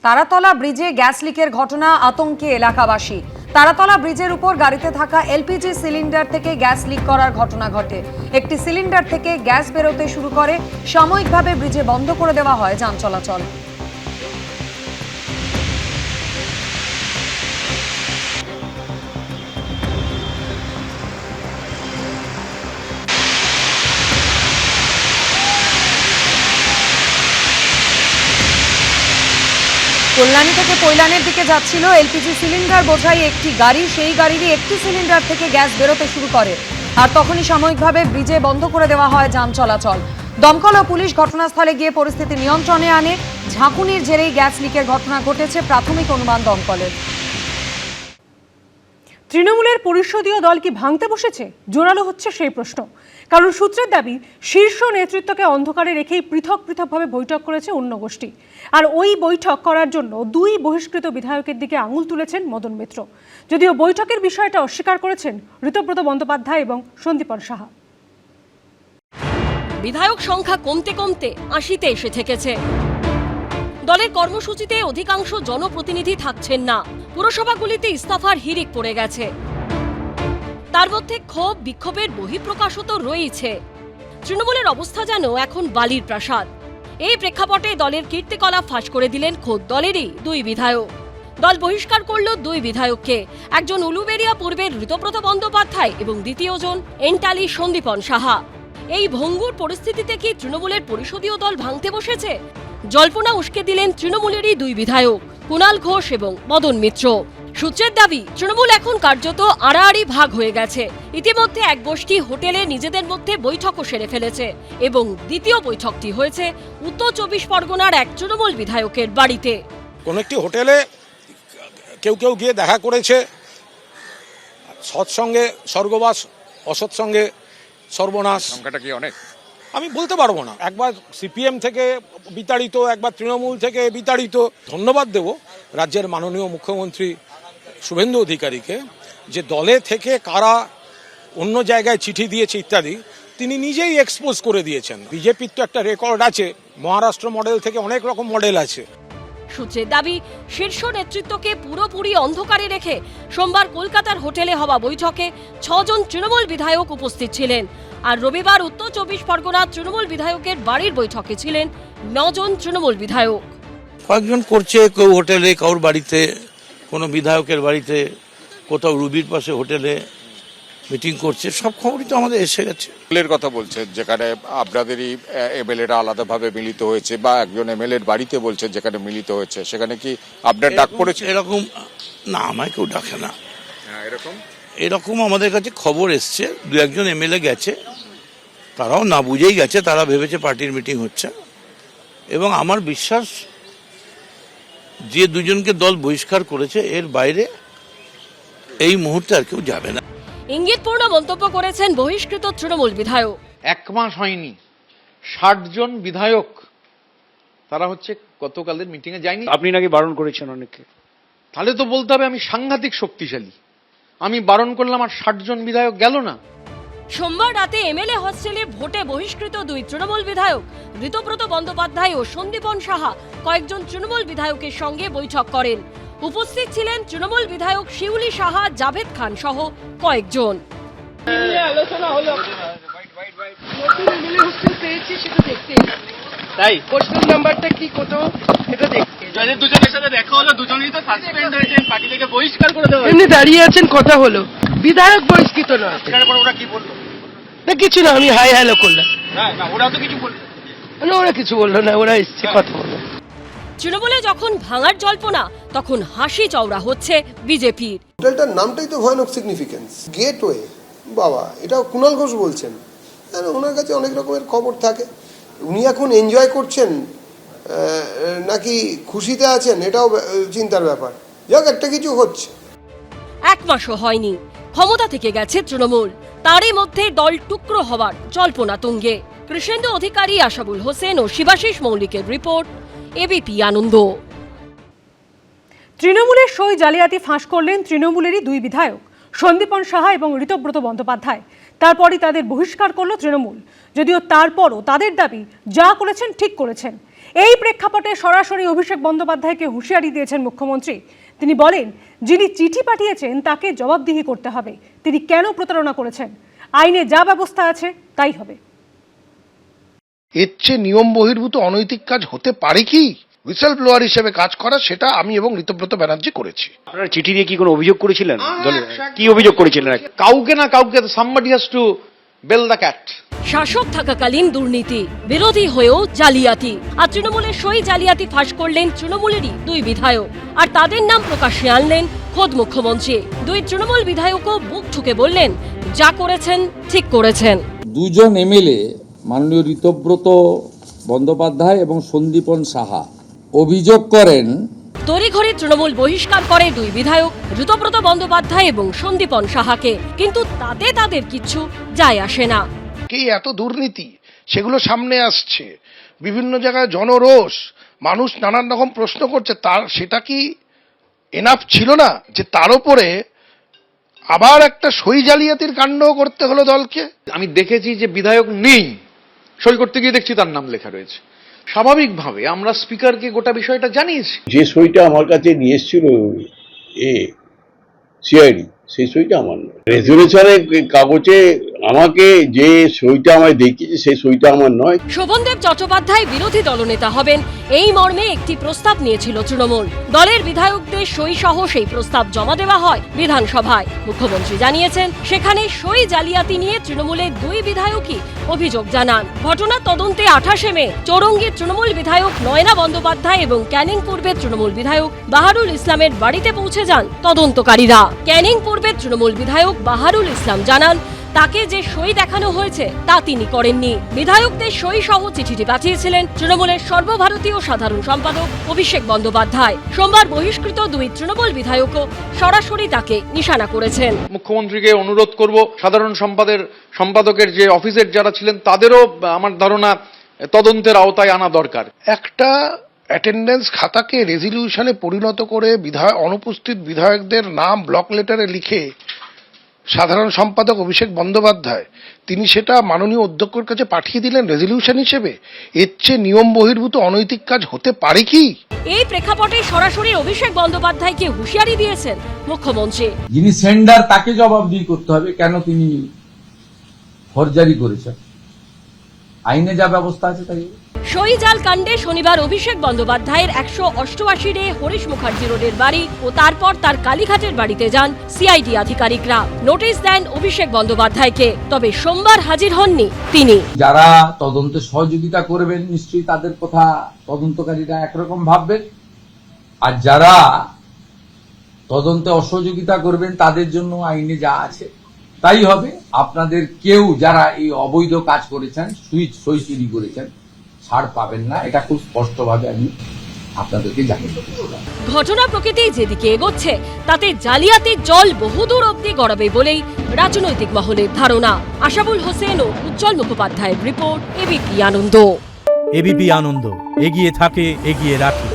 তারাতলা ব্রিজে গ্যাস লিকের ঘটনা আতঙ্কে এলাকাবাসী। তারাতলা ব্রিজের উপর গাড়িতে থাকা এলপিজি সিলিন্ডার থেকে গ্যাস লিক করার ঘটনা ঘটে। একটি সিলিন্ডার থেকে গ্যাস বেরোতে শুরু করে, সাময়িকভাবে ব্রিজে বন্ধ করে দেওয়া হয় যান চলাচল। কল্যাণী থেকে কৈলানের দিকে যাচ্ছিল এলপিজি সিলিন্ডার বোঝাই একটি গাড়ি। সেই গাড়িরই একটি সিলিন্ডার থেকে গ্যাস বেরোতে শুরু করে, আর তখনই সাময়িকভাবে ব্রিজে বন্ধ করে দেওয়া হয় যান চলাচল। দমকল ও পুলিশ ঘটনাস্থলে গিয়ে পরিস্থিতি নিয়ন্ত্রণে আনে। ঝাঁকুনির জেরেই গ্যাস লিকের ঘটনা ঘটেছে, প্রাথমিক অনুমান দমকলের। তৃণমূলের পরিষদীয় দল কি ভাঙতে বসেছে? জোরালো হচ্ছে সেই প্রশ্ন। কারণ সূত্রের দাবি, শীর্ষ নেতৃত্বকে অন্ধকারে রেখেই পৃথকভাবে বৈঠক করেছে অন্য গোষ্ঠী। আর ওই বৈঠক করার জন্য দুই বহিষ্কৃত বিধায়কের দিকে আঙুল তুলেছেন মদন মিত্র। যদিও বৈঠকের বিষয়টা অস্বীকার করেছেন ঋতব্রত বন্দ্যোপাধ্যায় এবং সন্দীপন সাহা। বিধায়ক সংখ্যা কমতে কমতে ৮০-তে এসে ঠেকেছে। দলের কর্মসূচিতে অধিকাংশ জনপ্রতিনিধি থাকছেন না। পুরসভাগুলিতে ইস্তফার হিড়িক পড়ে গেছে। তার মধ্যে ক্ষোভ বিক্ষোভের বহিঃপ্রকাশও তো রয়েছে। তৃণমূলের অবস্থা যেন এখন বালির প্রাসাদ। এই প্রেক্ষাপটে দলের কীর্তিকলাপ ফাঁস করে দিলেন খোদ দলেরই দুই বিধায়ক। দল বহিষ্কার করল দুই বিধায়ককে, একজন উলুবেড়িয়া পূর্বের ঋতব্রত বন্দ্যোপাধ্যায় এবং দ্বিতীয়জন এন্টালি সন্দীপন সাহা। এই ভঙ্গুর পরিস্থিতিতে কি তৃণমূলের পরিষদীয় দল ভাঙতে বসেছে? জল্পনা উস্কে দিলেন তৃণমূলেরই দুই বিধায়ক কুণাল ঘোষ এবং মদন মিত্র। সূত্রের দাবি, তৃণমূল এখন কার্যত আড়াআড়ি ভাগ হয়ে গেছে। ইতিমধ্যে এক গোষ্ঠী হোটেলে নিজেদের মধ্যে বৈঠকও সেরে ফেলেছে এবং দ্বিতীয় বৈঠকটি হয়েছে উত্তর ২৪ পরগনার এক তৃণমূল বিধায়কের বাড়িতে। কোন একটি হোটেলে কেউ কেউ গিয়ে দেখা করেছে। সৎসঙ্গে স্বর্গবাস, অসৎসঙ্গে সর্বনাশ। সংখ্যাটা কি অনেক আমি বলতে পারবো না। একবার সিপিএম থেকে বিতাড়িত, একবার তৃণমূল থেকে বিতাড়িত। ধন্যবাদ দেব রাজ্যের মাননীয় মুখ্যমন্ত্রী শুভেন্দু অধিকারীকে, যে দলে থেকে কারা অন্য জায়গায় চিঠি দিয়েছে ইত্যাদি তিনি নিজেই এক্সপোজ করে দিয়েছেন। বিজেপির তো একটা রেকর্ড আছে, মহারাষ্ট্র মডেল থেকে অনেক রকম মডেল আছে। সূত্রের দাবি, শীর্ষ নেতৃত্বকে পুরোপুরি অন্ধকারে রেখে সোমবার কলকাতার হোটেলে হওয়া বৈঠকে ৬ জন তৃণমূল বিধায়ক উপস্থিত ছিলেন। আর রবিবার উত্তর ২৪ পরগনার তৃণমূল বিধায়কের বাড়ির বৈঠকে ছিলেন ৯ জন তৃণমূল বিধায়ক। কয়েকজন করছে, কেউ হোটেলে, কারোর বাড়িতে, কোনো বিধায়কের বাড়িতে, কোথাও রুবির পাশে হোটেলে মিটিং করছে। সব খবরই তো আমাদের এসে গেছে। এর কথা বলছেন যেখানে আপনাদেরই এমএলএরা আলাদাভাবে মিলিত হয়েছে, বা একজন এমএলএর বাড়িতে বলছেন যেখানে মিলিত হয়েছে, সেখানে কি আপনার ডাক পড়েছে? এরকম না, আমায় কেউ ডাকে না। এরকম আমাদের কাছে খবর এসছে, দু একজন এমএলএ গেছে, তারাও না বুঝেই গেছে, তারা ভেবেছে পার্টির মিটিং হচ্ছে। এবং আমার বিশ্বাস, যে দুজনকে দল বহিষ্কার করেছে এর বাইরে এই মুহূর্তে আর কেউ যাবে না। ইঙ্গিতপূর্ণ মন্তব্য করেছেন বহিষ্কৃত তৃণমূল বিধায়ক। ১ মাস হয়নি ৬০ জন বিধায়ক তারা হচ্ছে গতকালের মিটিং এ যায়নি। আপনি নাকি বারণ করেছেন অনেককে। তাহলে তো বলতে হবে আমি সাংঘাতিক শক্তিশালী। আমি বারণ করলাম আর ৬০ জন বিধায়ক গেল না। সোমবার রাতে এমএলএ হস্টেলে ভোটে বহিষ্কৃত দুই তৃণমূল বিধায়ক ঋতব্রত বন্দ্যোপাধ্যায় ও সন্দীপন সাহা কয়েকজন তৃণমূল বিধায়কের সঙ্গে বৈঠক করেন। উপস্থিত ছিলেন তৃণমূল বিধায়ক শিউলি সাহা, জাভেদ খান সহ কয়েকজন। তাই হোস্টেল নাম্বারটা কি কত এটা দেখতে, যাদের দুজনের সাথে দেখা হলো দুজনেই তো সাসপেন্ড হয়েছেন, পার্টি থেকে বহিষ্কার করে দেওয়া। এমনি দাঁড়িয়ে আছেন, কথা হলো, বিধায়ক বহিষ্কৃত নয়। তারপর ওরা কি বললো? না কিছু না, আমি হাই হ্যালো করলাম। না না, ওরা তো কিছু বললো না, ওরা কিছু বললো না, ওরা এসছে কথা বললো। তৃণমূলে যখন ভাঙার জল্পনা, তখন হাসি চওড়া হচ্ছে বিজেপির। হোটেলটার নামটাই তো ভয়ানক সিগনিফিকেন্স, গেটওয়ে। বাবা, এটা কুণাল ঘোষ বলছেন, ওনার কাছে অনেক রকমের খবর থাকে। উনি এখন এনজয় করছেন নাকি খুশিতে আছেন, এটাও চিন্তার ব্যাপার। যাক, একটা কিছু হচ্ছে। ১ মাসও হয়নি, ক্ষমতা থেকে গেছে তৃণমূল। তারই মধ্যে দল টুকরো হওয়ার জল্পনা তুঙ্গে। কৃষ্ণেন্দু অধিকারী, আশাবুল হোসেন ও শিবাশিস মৌলিকের রিপোর্ট, এবিপি আনন্দ। তৃণমূলের সই জালিয়াতি ফাঁস করলেন তৃণমূলেরই দুই বিধায়ক সন্দীপন সাহা এবং ঋতব্রত বন্দ্যোপাধ্যায়। তারপরই তাদের বহিষ্কার করল তৃণমূল। যদিও তারপরও তাদের দাবি, যা করেছেন ঠিক করেছেন। এই প্রেক্ষাপটে সরাসরি অভিষেক বন্দ্যোপাধ্যায়কে হুঁশিয়ারি দিয়েছেন মুখ্যমন্ত্রী। তিনি বলেন, যিনি চিঠি পাঠিয়েছেন তাকে জবাবদিহি করতে হবে। তিনি কেন প্রতারণা করেছেন, আইনে যা ব্যবস্থা আছে তাই হবে। এর চেয়ে নিয়ম বহির্ভূত অনৈতিক কাজ হতে পারে কি? হুইসেল ব্লোয়ার হিসেবে কাজ করা, সেটা আমি এবং ঋতব্রত ব্যানার্জি করেছি। আপনারা চিঠি দিয়ে কি কোনো অভিযোগ করেছিলেন? কি অভিযোগ করেছিলেন? কাউকে না কাউকে somebody has to bell the cat. শাসক থাকাকালীন দুর্নীতি, বিরোধী হয়েও জালিয়াতি, আর তৃণমূলের সই জালিয়াতি ফাঁস করলেন তৃণমূলেরই দুই বিধায়ক, আর তাদের নাম প্রকাশ্যে আনলেন খোদ মুখ্যমন্ত্রী। দুই তৃণমূল বিধায়কও বুক ঠুকে বললেন, যা করেছেন ঠিক করেছেন। দুজন এমএলএ মাননীয় ঋতব্রত বন্দ্যোপাধ্যায় এবং সন্দীপন সাহা অভিযোগ করেন তড়িঘড়ি তৃণমূল বহিষ্কার করে দুই বিধায়ক ঋতব্রত বন্দ্যোপাধ্যায় এবং সন্দীপন সাহাকে, কিন্তু তাতে তাদের কিচ্ছু যায় আসে না। কে এত দুর্নীতি সেগুলো সামনে আসছে, বিভিন্ন জায়গায় জনরোষ, মানুষ নানান রকম প্রশ্ন করছে। তার সেটা কি এনাফ ছিল না যে তার উপরে আবার একটা সই জালিয়াতির কাণ্ড করতে হলো দলকে? আমি দেখেছি যে বিধায়ক নেই, সই করতে গিয়ে দেখছি তার নাম লেখা রয়েছে। স্বাভাবিকভাবে আমরা স্পিকারকে গোটা বিষয়টা জানিয়েছি। যে সইটা আমার কাছে নিয়ে এসেছিল সিআইডি, সেই সইটা আমার নয়। রেজুলেশনের কাগজে আমাকে যে সইটা আমায় দেখিয়েছে সেই সইটা আমার নয়। শোভনদেব চট্টোপাধ্যায় বিরোধী দলনেতা হবেন এই মর্মে একটি প্রস্তাব নিয়েছিল তৃণমূল। দলের বিধায়কদের সই সহ সেই প্রস্তাব জমা দেওয়া হয় বিধানসভায়। মুখ্যমন্ত্রী জানিয়েছেন, সেখানে সই জালিয়াতি নিয়ে তৃণমূলের দুই বিধায়কই অভিযোগ জানান। ঘটনার তদন্তে 28 মে চৌরঙ্গীর তৃণমূল বিধায়ক নয়না বন্দ্যোপাধ্যায় এবং ক্যানিং পূর্বের তৃণমূল বিধায়ক বাহারুল ইসলামের বাড়িতে পৌঁছে যান তদন্তকারীরা। ক্যানিং পূর্বের তৃণমূল বিধায়ক বাহারুল ইসলাম জানান, তাকে যে সই দেখানো হয়েছে তা তিনি করেননি। বিধায়কদের সই সহ চিঠিটি পাঠিয়েছিলেন তৃণমূলের সর্বভারতীয় সাধারণ সম্পাদক অভিষেক বন্দ্যোপাধ্যায়। সোমবার বহিষ্কৃত দুই তৃণমূল বিধায়কও সরাসরি তাকে নিশানা করেছেন। মুখ্যমন্ত্রীকে অনুরোধ করব, সাধারণ সম্পাদকের যে অফিসের যারা ছিলেন তাদেরও আমার ধারণা তদন্তের আওতায় আনা দরকার। একটা অ্যাটেন্ডেন্স খাতাকে রেজলিউশনে পরিণত করে অনুপস্থিত বিধায়কদের নাম ব্লক লেটারে লিখে সাধারণ সম্পাদক অভিষেক বন্দ্যোপাধ্যায় তিনি সেটা মাননীয় অধ্যক্ষের কাছে পাঠিয়ে দিলেন রেজলিউশন হিসেবে। এর চেয়ে নিয়ম বহির্ভূত অনৈতিক কাজ হতে পারে কি? এই প্রেক্ষাপটে সরাসরি অভিষেক বন্দ্যোপাধ্যায়কে হুঁশিয়ারি দিয়েছেন মুখ্যমন্ত্রী। যিনি সেন্ডার তাকে জবাবদিহি করতে হবে, কেন তিনি ফরজারি করেছেন। আইনে যা ব্যবস্থা আছে তাই। সই জাল কাণ্ডে শনিবার অভিষেক বন্দ্যোপাধ্যায়ের 188 হরিশ মুখার্জি রোডের বাড়ি ও তারপর তার কালীঘাটের বাড়িতে যান সিআইডি আধিকারিকরা। নোটিশ দেন অভিষেক বন্দ্যোপাধ্যায়কে, তবে সোমবার হাজির হননি তিনি। যারা তদন্তে সহযোগিতা করবেন নিশ্চয়ই তাদের কথা তদন্তকারীরা একরকম ভাববেন, আর যারা তদন্তে অসহযোগিতা করবেন তাদের জন্য আইনে যা আছে তাই হবে। আপনাদের কেউ যারা এই অবৈধ কাজ করেছেন, সই চুরি করেছেন, ছাড় পাবেন না, এটা খুব স্পষ্টভাবে আমি আপনাদেরকে জানিয়ে দেব। ঘটনা প্রকৃতি যেদিকে এগোচ্ছে তাতে জালিয়াতির জল বহুদূর অব্দি গড়াবে বলেই রাজনৈতিক মহলের ধারণা। আশাবুল হোসেন ও উজ্জ্বল মুখোপাধ্যায়ের রিপোর্ট, এবিপি আনন্দ। এবিপি আনন্দ, এগিয়ে থাকে, এগিয়ে রাখে।